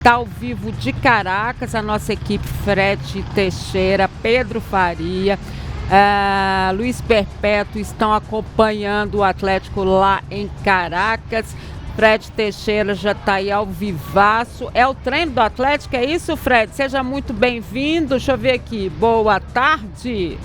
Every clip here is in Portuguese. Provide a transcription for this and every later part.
Está ao vivo de Caracas, a nossa equipe Fred Teixeira, Pedro Faria, Luiz Perpétuo estão acompanhando o Atlético lá em Caracas. Fred Teixeira já está aí ao vivaço. É o treino do Atlético, é isso, Fred? Seja muito bem-vindo. Deixa eu ver aqui. Boa tarde.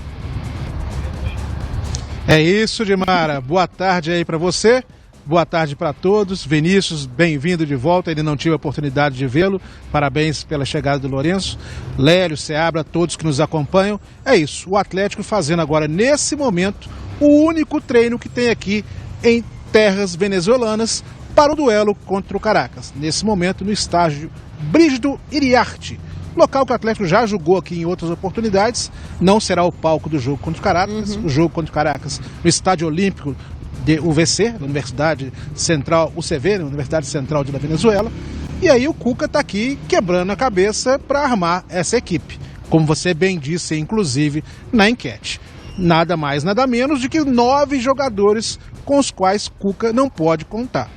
É isso, Dimara. Boa tarde aí para você. Boa tarde para todos. Vinícius, bem-vindo de volta. Ainda não tive a oportunidade de vê-lo. Parabéns pela chegada do Lourenço. Lélio, Seabra, todos que nos acompanham. É isso, o Atlético fazendo agora, nesse momento, o único treino que tem aqui em terras venezuelanas para o duelo contra o Caracas. Nesse momento, no estádio Brígido Iriarte. Local que o Atlético já jogou aqui em outras oportunidades. Não será o palco do jogo contra o Caracas. O jogo contra o Caracas no Estádio Olímpico de UVC, da Universidade Central, UCV, na Universidade Central da Venezuela. E aí o Cuca está aqui quebrando a cabeça para armar essa equipe, como você bem disse, inclusive, na enquete. Nada mais, nada menos de que 9 jogadores com os quais Cuca não pode contar.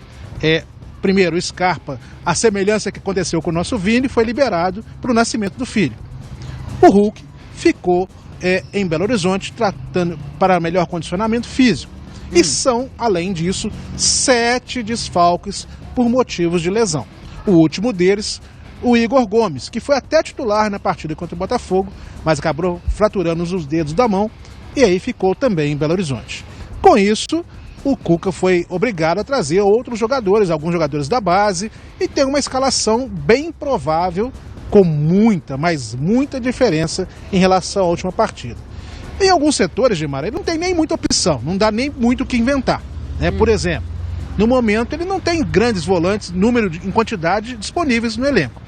Primeiro, o Scarpa, a semelhança que aconteceu com o nosso Vini, foi liberado para o nascimento do filho. O Hulk ficou em Belo Horizonte, tratando para melhor condicionamento físico. E são, além disso, 7 desfalques por motivos de lesão. O último deles, o Igor Gomes, que foi até titular na partida contra o Botafogo, mas acabou fraturando os dedos da mão e aí ficou também em Belo Horizonte. Com isso, o Cuca foi obrigado a trazer outros jogadores, alguns jogadores da base, e tem uma escalação bem provável, com muita, mas muita diferença em relação à última partida. Em alguns setores, Gilmar, ele não tem nem muita opção, não dá nem muito o que inventar. Né? Por exemplo, no momento ele não tem grandes volantes, em quantidade disponíveis no elenco.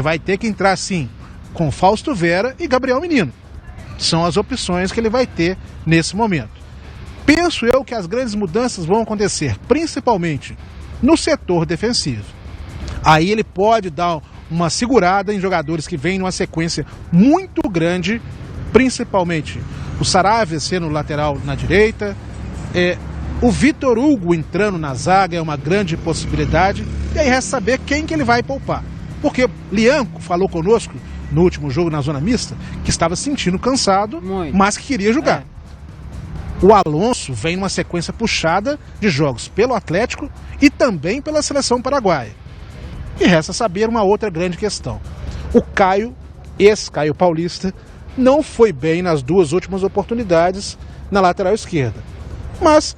Vai ter que entrar, sim, com Fausto Vera e Gabriel Menino. São as opções que ele vai ter nesse momento. Penso eu que as grandes mudanças vão acontecer, principalmente no setor defensivo. Aí ele pode dar uma segurada em jogadores que vêm numa sequência muito grande, principalmente o Saravia sendo lateral na direita, o Vitor Hugo entrando na zaga é uma grande possibilidade, e aí resta saber quem que ele vai poupar. Porque Lianco falou conosco no último jogo na zona mista que estava se sentindo cansado, mas que queria jogar. O Alonso vem numa sequência puxada de jogos pelo Atlético e também pela seleção paraguaia. E resta saber uma outra grande questão. O Caio, ex-Caio Paulista, não foi bem nas 2 últimas oportunidades na lateral esquerda. Mas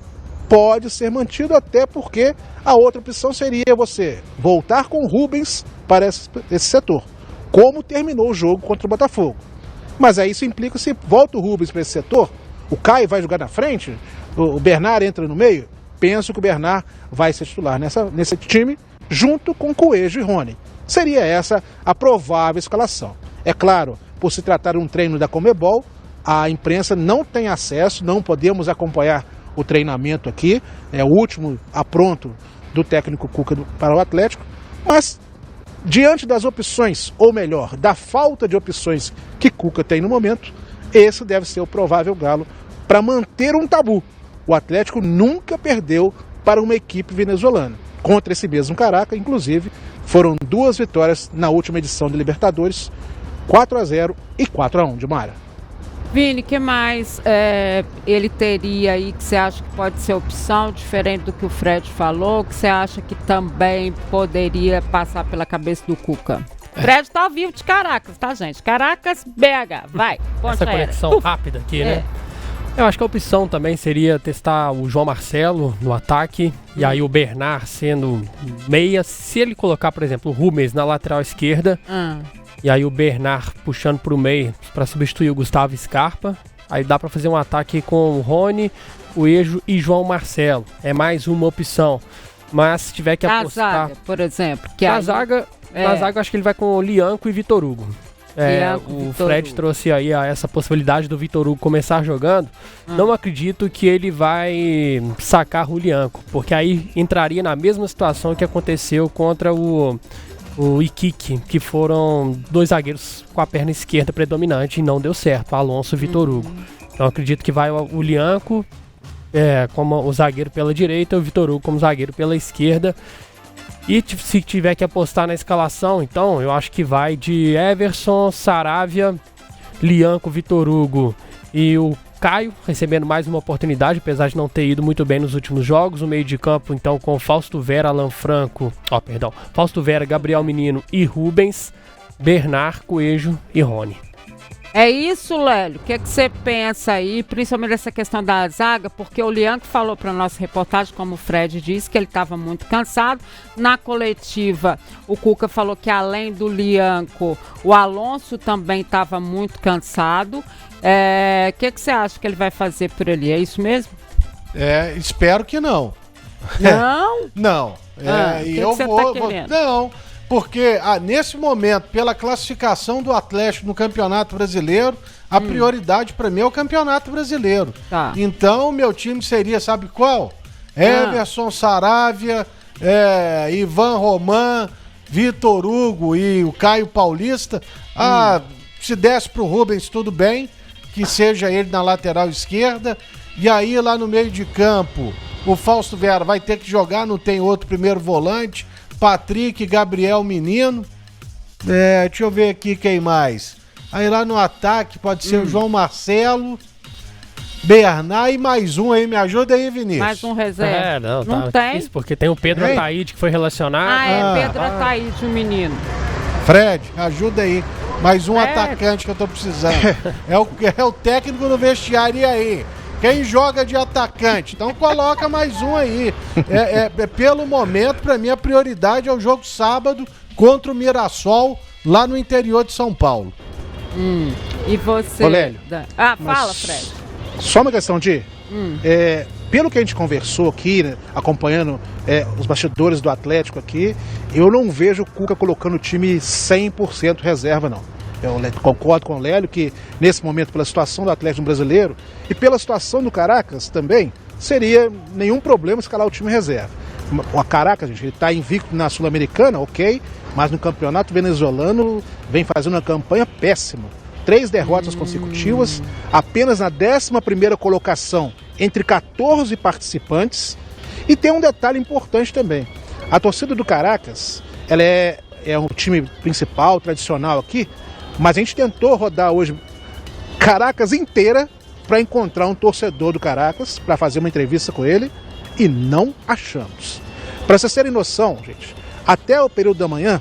pode ser mantido, até porque a outra opção seria você voltar com o Rubens para esse setor, como terminou o jogo contra o Botafogo. Mas aí isso implica, se volta o Rubens para esse setor, o Caio vai jogar na frente, o Bernard entra no meio. Penso que o Bernard vai ser titular nesse time, junto com Coelho e Rony. Seria essa a provável escalação. É claro, por se tratar de um treino da Conmebol, a imprensa não tem acesso, não podemos acompanhar o treinamento aqui, é o último apronto do técnico Cuca para o Atlético, mas diante das opções, ou melhor, da falta de opções que Cuca tem no momento, esse deve ser o provável galo para manter um tabu. O Atlético nunca perdeu para uma equipe venezuelana. Contra esse mesmo Caracas, inclusive, foram 2 vitórias na última edição de Libertadores, 4-0 e 4-1, Dimara. Vini, que mais ele teria aí que você acha que pode ser opção, diferente do que o Fred falou, que você acha que também poderia passar pela cabeça do Cuca? Fred tá ao vivo de Caracas, tá, gente? Caracas, BH, vai. Essa conexão rápida aqui, né? Eu acho que a opção também seria testar o João Marcelo no ataque, e aí o Bernard sendo meia. Se ele colocar, por exemplo, o Rubens na lateral esquerda, e aí o Bernard puxando pro meio para substituir o Gustavo Scarpa, aí dá para fazer um ataque com o Rony, o Ejo e João Marcelo. É mais uma opção. Mas se tiver que apostar... zaga, por exemplo. Na zaga, acho que ele vai com o Lianco e Vitor Hugo. O Fred trouxe aí essa possibilidade do Vitor Hugo começar jogando. Não acredito que ele vai sacar o Lianco, porque aí entraria na mesma situação que aconteceu contra o Iquique, que foram 2 zagueiros com a perna esquerda predominante e não deu certo, Alonso e Vitor Hugo. Então acredito que vai o Lianco como o zagueiro pela direita, o Vitor Hugo como zagueiro pela esquerda. E se tiver que apostar na escalação, então eu acho que vai de Everson, Saravia, Lianco, Vitor Hugo e o Caio, recebendo mais uma oportunidade, apesar de não ter ido muito bem nos últimos jogos. O meio de campo, então, com Fausto Vera, Fausto Vera, Gabriel Menino e Rubens, Bernard, Coelho e Rony. É isso, Lélio. O que você pensa aí, principalmente essa questão da zaga, porque o Lianco falou para a nossa reportagem, como o Fred disse, que ele estava muito cansado. Na coletiva, o Cuca falou que além do Lianco, o Alonso também estava muito cansado. O que você acha que ele vai fazer por ali? É isso mesmo? Espero que não. Não? Não. E eu vou. Não. Porque nesse momento, pela classificação do Atlético no Campeonato Brasileiro, a prioridade para mim é o Campeonato Brasileiro. Tá. Então, meu time seria, sabe qual? Everson, Saravia, Ivan Roman, Vitor Hugo e o Caio Paulista. Se desse pro Rubens, tudo bem, que seja ele na lateral esquerda. E aí, lá no meio de campo, o Fausto Vera vai ter que jogar, não tem outro primeiro volante. Patrick, Gabriel Menino. Deixa eu ver aqui quem mais. Aí lá no ataque pode ser o João Marcelo, Bernard e mais um aí. Me ajuda aí, Vinícius. Mais um reserva. Não tem. Difícil, porque tem o Pedro Ataíde que foi relacionado. Pedro Ataíde, o menino. Fred, ajuda aí. Mais um atacante que eu tô precisando. É o técnico do vestiário, e aí? Quem joga de atacante? Então coloca mais um aí. Pelo momento, pra mim, a prioridade é o jogo sábado contra o Mirassol, lá no interior de São Paulo. E você? Ô, Lélio, fala, Fred. Só uma questão de... pelo que a gente conversou aqui, né, acompanhando os bastidores do Atlético aqui, eu não vejo o Cuca colocando o time 100% reserva, não. Eu concordo com o Lélio que, nesse momento, pela situação do Atlético brasileiro e pela situação do Caracas também, seria nenhum problema escalar o time reserva. O Caracas, gente, ele está invicto na Sul-Americana, ok, mas no campeonato venezuelano vem fazendo uma campanha péssima. 3 derrotas consecutivas, apenas na 11ª colocação entre 14 participantes. E tem um detalhe importante também. A torcida do Caracas, ela é um time principal, tradicional aqui, mas a gente tentou rodar hoje Caracas inteira para encontrar um torcedor do Caracas, para fazer uma entrevista com ele, e não achamos. Para vocês terem noção, gente, até o período da manhã,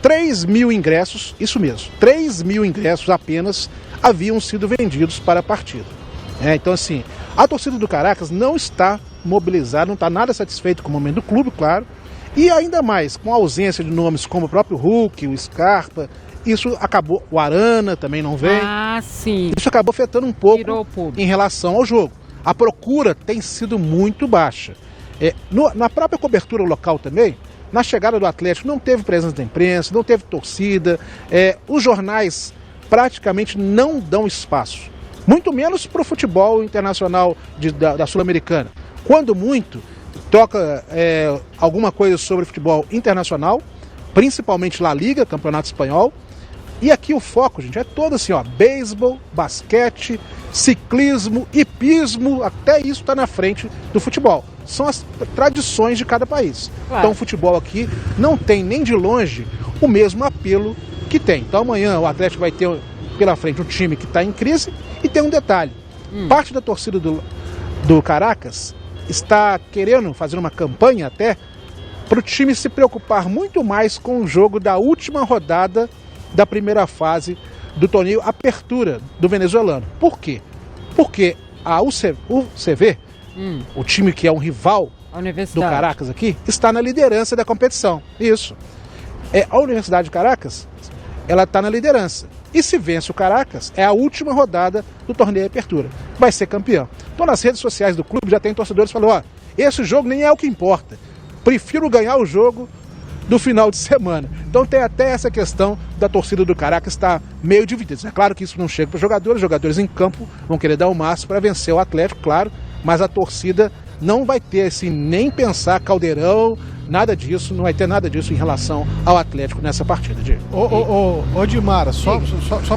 3.000 ingressos, isso mesmo, 3.000 ingressos apenas haviam sido vendidos para a partida. Então, assim, a torcida do Caracas não está mobilizada, não está nada satisfeito com o momento do clube, claro, e ainda mais com a ausência de nomes como o próprio Hulk, o Scarpa. Isso acabou, o Arana também não vem. Sim. Isso acabou afetando um pouco em relação ao jogo. A procura tem sido muito baixa. Na própria cobertura local também, na chegada do Atlético, não teve presença da imprensa, não teve torcida. Os jornais praticamente não dão espaço. Muito menos para o futebol internacional da Sul-Americana. Quando muito, toca alguma coisa sobre futebol internacional, principalmente La Liga, Campeonato Espanhol. E aqui o foco, gente, é todo assim, beisebol, basquete, ciclismo, hipismo, até isso está na frente do futebol. São as tradições de cada país. Claro. Então o futebol aqui não tem nem de longe o mesmo apelo que tem. Então amanhã o Atlético vai ter pela frente um time que está em crise, e tem um detalhe. Parte da torcida do Caracas está querendo fazer uma campanha até para o time se preocupar muito mais com o jogo da última rodada da primeira fase do torneio Apertura do venezuelano. Por quê? Porque a UCV, o time que é um rival do Caracas aqui, está na liderança da competição. Isso. A Universidade de Caracas, ela está na liderança. E se vence o Caracas, é a última rodada do torneio Apertura. Vai ser campeão. Então nas redes sociais do clube já tem torcedores falando, esse jogo nem é o que importa. Prefiro ganhar o jogo do final de semana. Então tem até essa questão da torcida do Caracas estar meio dividida. É claro que isso não chega para os jogadores em campo vão querer dar o máximo para vencer o Atlético, claro, mas a torcida não vai ter assim, nem pensar caldeirão, nada disso, não vai ter nada disso em relação ao Atlético nessa partida, Diego. Ô Dimara, só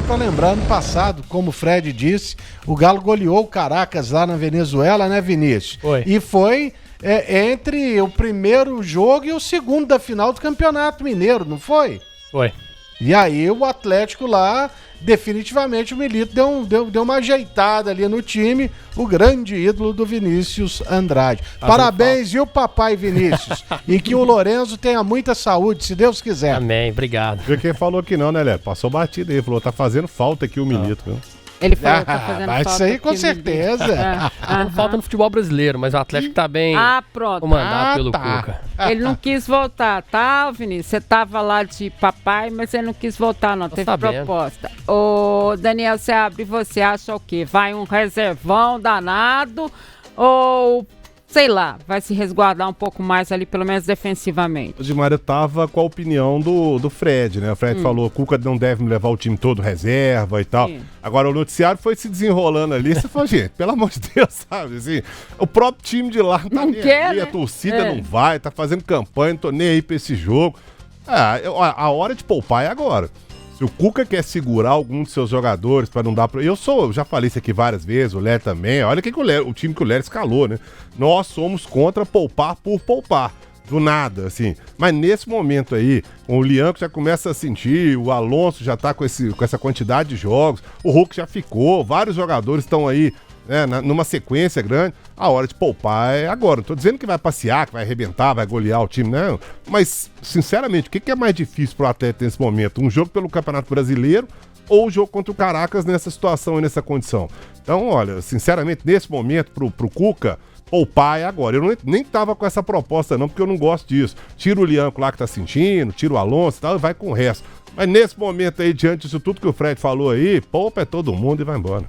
para lembrar, no passado, como o Fred disse, o Galo goleou o Caracas lá na Venezuela, né, Vinícius? Foi. E foi entre o primeiro jogo e o segundo da final do Campeonato Mineiro, não foi? Foi. E aí o Atlético lá, definitivamente o Milito deu uma ajeitada ali no time, o grande ídolo do Vinícius Andrade. Parabéns, viu, papai Vinícius? E que o Lorenzo tenha muita saúde, se Deus quiser. Amém, obrigado. Viu quem falou que não, né, Léo? Passou batida aí, falou, tá fazendo falta aqui o Milito, viu? Ele falou que tá fazendo falta. Isso aí com certeza. Falta no futebol brasileiro, mas o Atlético tá bem pronto. comandado pelo Cuca. Ele não quis voltar, tá, Vinícius? Você tava lá de papai, mas ele não quis voltar, não. Teve proposta. Ô, Daniel Seabra, você acha o quê? Vai um reservão danado ou... sei lá, vai se resguardar um pouco mais ali, pelo menos defensivamente. O Edmar tava com a opinião do Fred, né? O Fred falou, Cuca não deve levar o time todo reserva e tal. Sim. Agora o noticiário foi se desenrolando ali. Você falou, gente, pelo amor de Deus, sabe? Assim, o próprio time de lá não tá nem quer, ali, né? A torcida não vai, tá fazendo campanha, não tô nem aí pra esse jogo. A hora de poupar é agora. Se o Cuca quer segurar algum dos seus jogadores para não dar pra... Eu já falei isso aqui várias vezes, o Léo também. Olha o time que o Léo escalou, né? Nós somos contra poupar por poupar. Do nada, assim. Mas nesse momento aí, o Lianco já começa a sentir, o Alonso já tá com essa quantidade de jogos, o Hulk já ficou, vários jogadores estão aí, né, numa sequência grande. A hora de poupar é agora. Não tô dizendo que vai passear, que vai arrebentar, vai golear o time, não. Mas, sinceramente, o que é mais difícil pro atleta nesse momento? Um jogo pelo Campeonato Brasileiro ou o jogo contra o Caracas nessa situação e nessa condição? Então, olha, sinceramente, nesse momento, pro Cuca, poupar é agora. Eu nem tava com essa proposta não, porque eu não gosto disso. Tira o Lianco lá que tá sentindo, tira o Alonso e tal, e vai com o resto. Mas nesse momento aí, diante disso tudo que o Fred falou aí, poupa é todo mundo e vai embora.